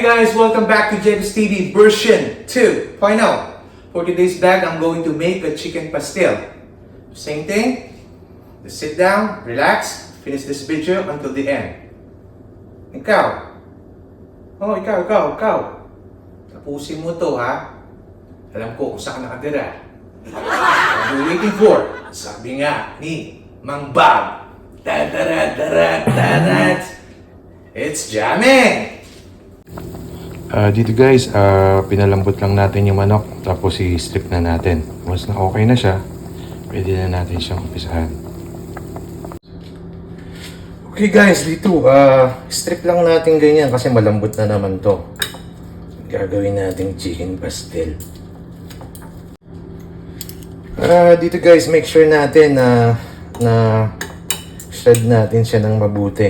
guys, welcome back to Jeb's TV version 2.0. For today's vlog, I'm going to make a chicken pastel. Same thing, just sit down, relax, finish this video until the end. Ikaw. Tapusin mo to ha. Alam ko kung saan ka nakatira. What are you waiting for? Sabi nga ni Mang Bob. It's jamming! Dito guys, pinalambot lang natin yung manok tapos i-strip na natin. Once na okay na siya, pwede na natin siyang umpisahan. Okay guys, dito strip lang natin ganyan kasi malambot na naman to. Gagawin natin chicken pastel. Dito guys, make sure natin na shred natin siya ng mabuti.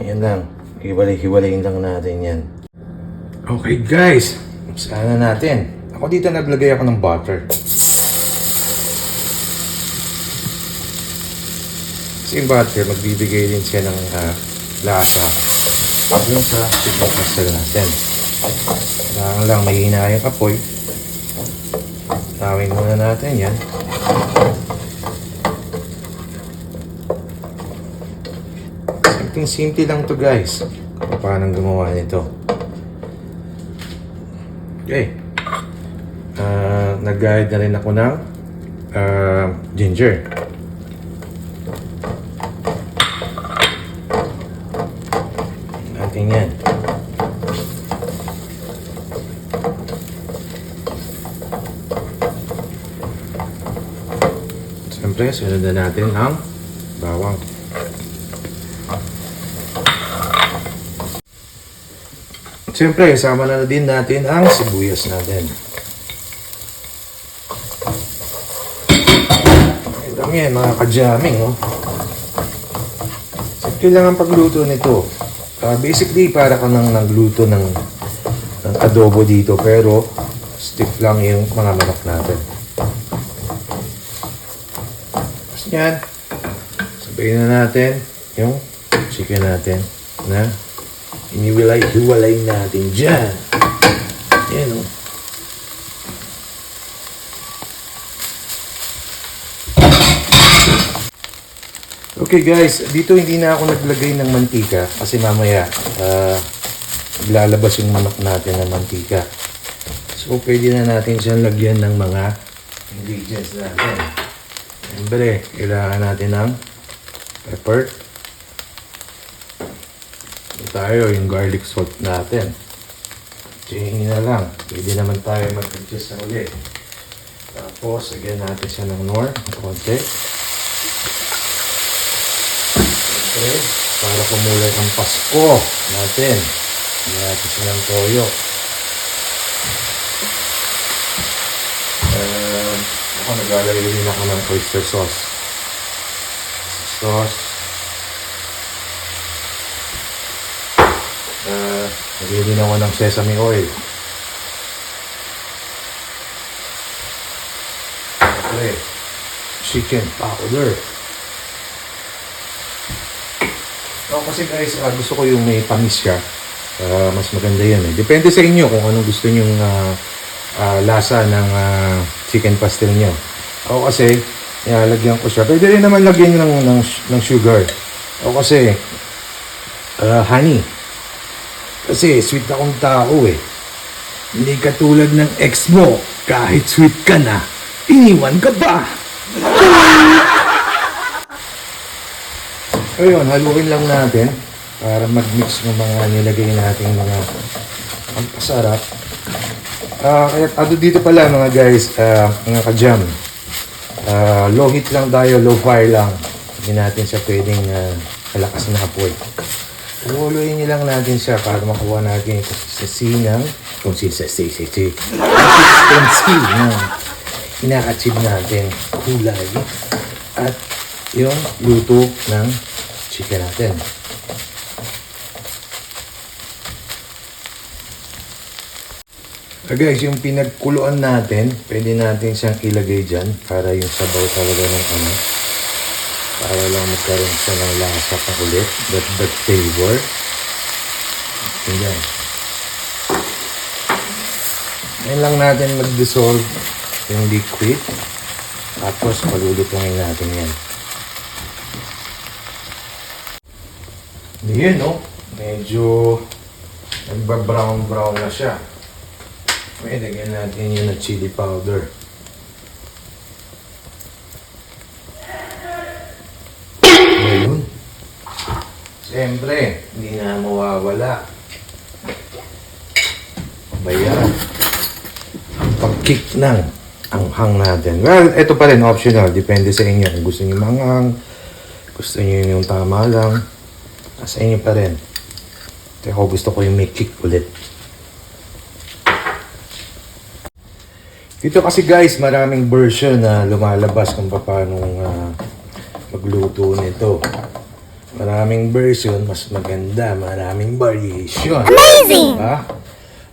Ayan lang. Hiwalay-hiwalayin lang natin yan. Okay guys, umpisahan na natin. Ako dito naglagay ako ng butter. Kasi yung butter, magbibigay din siya ng lasa. Yung sa chicken pastel natin. Kailangan lang mahina yung apoy. Tawin muna natin yan. Simple lang to guys. Paano gumawa nito? Okay. Nag-guide na rin ako ng ginger. Natin yan. Siyempre, sunod na natin ang bawang. Siyempre, sama na din natin ang sibuyas natin. Ito yan, mga ka-jamming, oh. Simple lang ang pagluto nito. Basically, para ka nang nagluto ng adobo dito, pero stiff lang yung mga manok natin. Tapos yan, sabayin na natin yung chicken natin na iniwalay-hiwalay natin dyan. Yan o. Okay guys, dito hindi na ako naglagay ng mantika kasi mamaya lalabas yung manok natin ng mantika. So pwede na natin siyang lagyan ng mga ingredients natin. Siyempre, kailangan natin ng pepper. Tayo yung garlic salt natin. Chingin na lang. Pwede naman tayo mag-adjust na ulit. Tapos, lagyan natin siya ng nor. Konti. Okay. Para kumulay ang Pasko natin. Lagyan natin siya ng toyo. Ako naglalagay din ako ng oyster sauce. Nagiging din ako ng sesame oil. Okay. Chicken powder. Kasi guys, gusto ko yung may tamis siya. Mas maganda yan eh. Depende sa inyo kung anong gusto nyong lasa ng chicken pastel nyo. Ako kasi, lagyan ko siya. Pwede rin naman lagyan ng sugar. Ako kasi, honey. Kasi sweet akong tao eh. Hindi katulad ng ex mo. Kahit sweet ka na, iniwan ka pa. Ayun, haluin lang natin para mag-mix ng mga nilagay natin mga pampasarap. Kaya dito pala mga guys, mga ka-jam. Low heat lang tayo, low fire lang. Hindi natin siya pwedeng malakas na apoy.Uluin niyo lang natin siya para makuha natin yung consistency na ina-achieve natin kulay at yung luto ng chicken natin. Guys, yung pinagkuluan natin, pwede natin siyang ilagay dyan para yung sabaw talaga ng para lang magkaroon siya ng lasa pa ulit, that flavor. Ayan. Ngayon lang natin mag-dissolve yung liquid. Tapos palulutungin natin yan. Ayan, no? Medyo nagba-brown-brown na siya. May lagyan natin yung chili powder. Ayun. Siyempre, hindi na mawawala. Bayan. Ang pag-kick ng anghang natin. Well, ito pa rin optional. Depende sa inyo. Kung gusto niyo manghang, gusto niyo yung tama lang, sa inyo pa rin. Kaya ako gusto ko yung may kick ulit. Dito kasi guys, maraming version na lumalabas kung paano magluto nito. Maraming version, mas maganda, maraming variation. Amazing! Diba?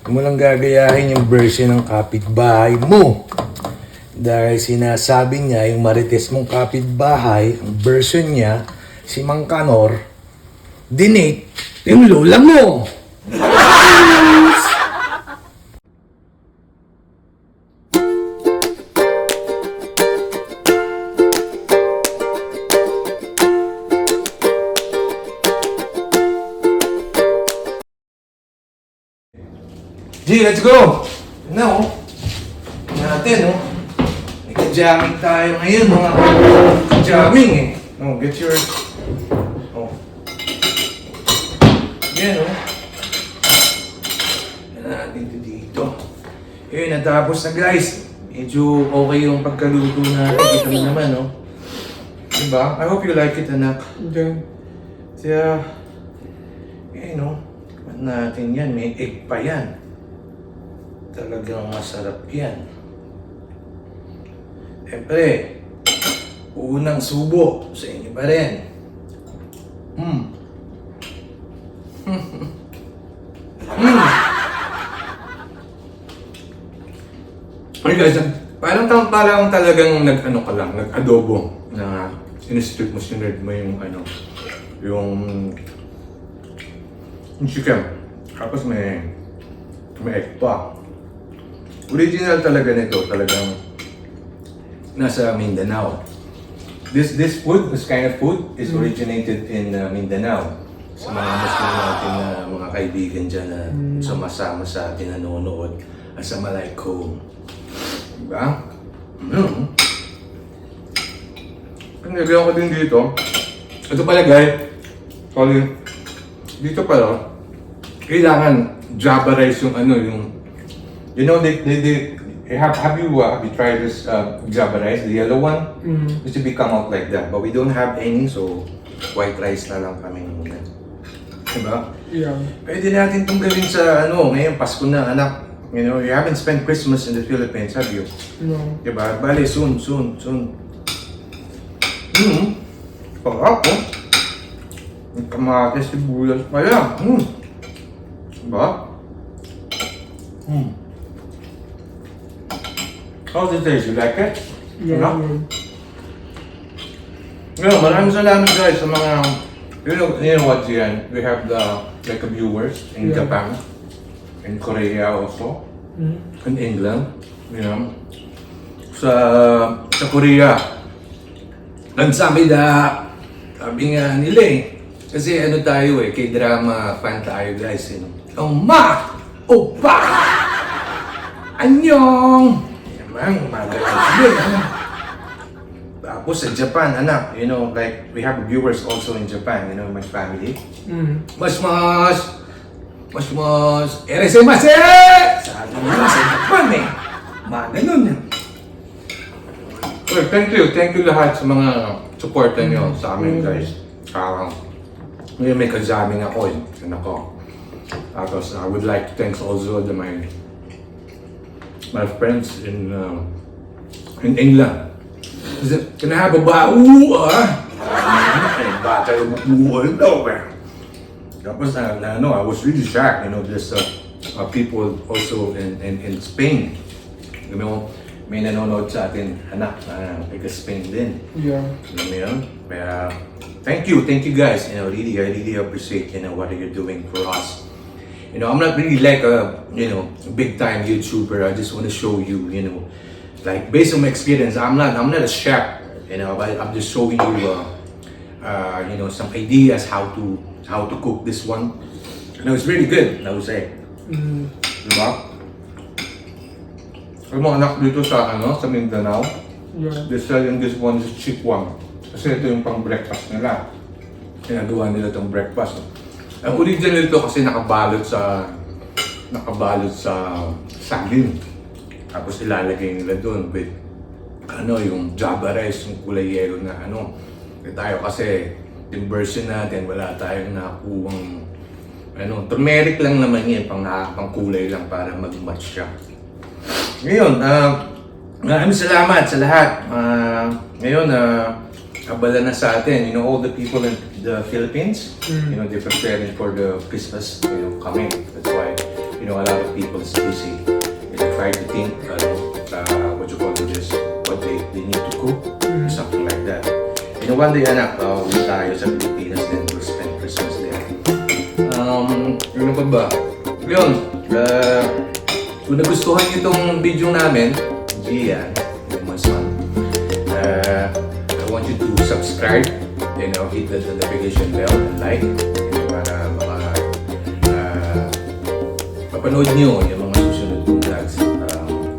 Huwag mo lang gagayahin yung version ng kapitbahay mo. Dahil sinasabi niya, yung marites mong kapitbahay, ang version niya, si Mang Kanor, dinate yung lola mo. G, let's go! Now, natin, oh. Nagka-jamming tayo ngayon, mga jamming eh. Oh, get your... Oh. Yan, oh. Yan natin ito dito. Yun, natapos na guys. Medyo okay yung pagkaluto natin. Kita mo naman, oh. Diba? I hope you like it, anak. Okay. Kaya, yun, oh. Tikman natin yan. May egg pa yan. Talagang masarap yan. Siyempre, unang subo sa inyo pa rin. Okay guys, parang talagang nag-ano ka lang, nag-adobo na sinstrip mo, sinerd mo yung yung chicken. Tapos may egg pa. Original talaga nito, talagang nasa Mindanao. This food, this kind of food is originated in Mindanao. Sa mga Muslim natin na mga kaibigan dyan na sumasama sa atin, nanonood. Assalamualaikum. Diba? Nagawin ko din dito. Ito pala guys. Sorry. Dito pala, kailangan Java rice yung yung you know, they have you tried this Java rice, the yellow one? Used to be come out like that, but we don't have any, so white rice na lang kami muna. Diba? Yeah. Pwede natin itong gawin sa ngayon Pasko na, anak. You know, you haven't spent Christmas in the Philippines, have you? No. Diba? Bale, soon. Parap, oh. Ang kamatis, sibuyas pa yan. Diba? How's it taste? You like it? Yeah. No? Yeah, maraming salamat guys sa mga, you know what, Gian? We have like viewers in Yeah. Japan, in Korea also, in England, you know. Sa Korea, sabi nga nila eh. Kasi tayo eh, K-drama fan tayo guys. Ma! Opa! Annyeong! Yaman, magalang sila. Tapos sa Japan, anak, you know, like, we have viewers also in Japan, you know, my family. Eresemasu! Sabi nila sa Japan eh. Ganun. Well, thank you lahat sa mga supportan nyo sa amin guys. Ngayon may kazaming ako eh, anak ko. Tapos I would like to thank also my friends in England. Can I have a bata yung daw eh. Tapos I was really shocked, you know, there's people also in Spain. You know, may nanonood sa atin, anak, taga Spain din. Yeah. Alam mo yun? Kaya, thank you guys. You know, I really appreciate, you know, what you're doing for us. I'm not really like a, big time YouTuber. I just want to show you, like based on my experience, I'm not a chef, but I'm just showing you, some ideas how to cook this one. It's really good, I would say. Diba? Alam mo, anak, dito sa Mindanao, they're selling this one, this cheap one. Kasi ito yung pang breakfast nila. Ginagawa nila itong breakfast. Ang original ito kasi nakabalot sa saging. Tapos ilalagay nila doon with yung java rice, yung kulay yellow na tayo kasi yung version natin wala tayong nakuwang turmeric lang naman yan, pang kulay lang para mag-match siya. Ngayon, maraming salamat sa lahat. Ngayon, abala na sa atin, all the people in the Philippines, they're preparing for the Christmas, coming. That's why, a lot of people is busy. They try to think, what you call this, what they need to cook, something like that. One day, anak, uwi tayo sa Pilipinas, then we'll spend Christmas there. Ano pa ba? Yun, kung nagustuhan niyo itong video namin, Gian, my son, I want you to subscribe, hit the notification bell and like, para mapanood nyo yung mga susunod kong vlogs.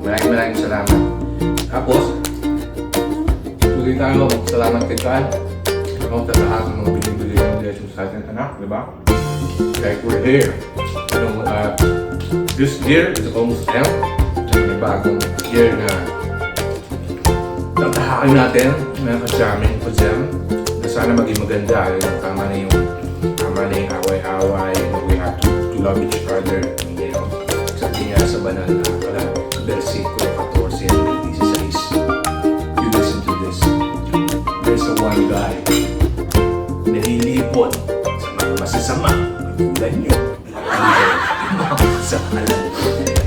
Maraming salamat. Tapos, tuloy tayo, salamat kay God. Sa lahat ng mga binibigay ng blessings sa atin, anak, di ba? Like we're here. This year is almost end. May bagong year na tatahakin natin, mga ka-jamming ko dyan. Na sana maging maganda. Tama na yung away-away. We have to love each other. Sabi nga sa banal na pala, versikulo 14 and 16. You listen to this. There's a one guy nalilipot sa mga masasama. Magulan nyo.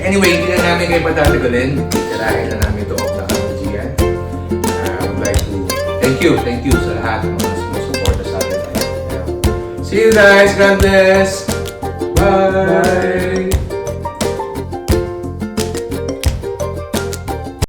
Anyway, hindi na namin kayo patatagalin. Kailangan na namin ito off na kamagian. I would like to thank you sa lahat ng mga sumusuporta sa atin. See you guys. God bless. Bye.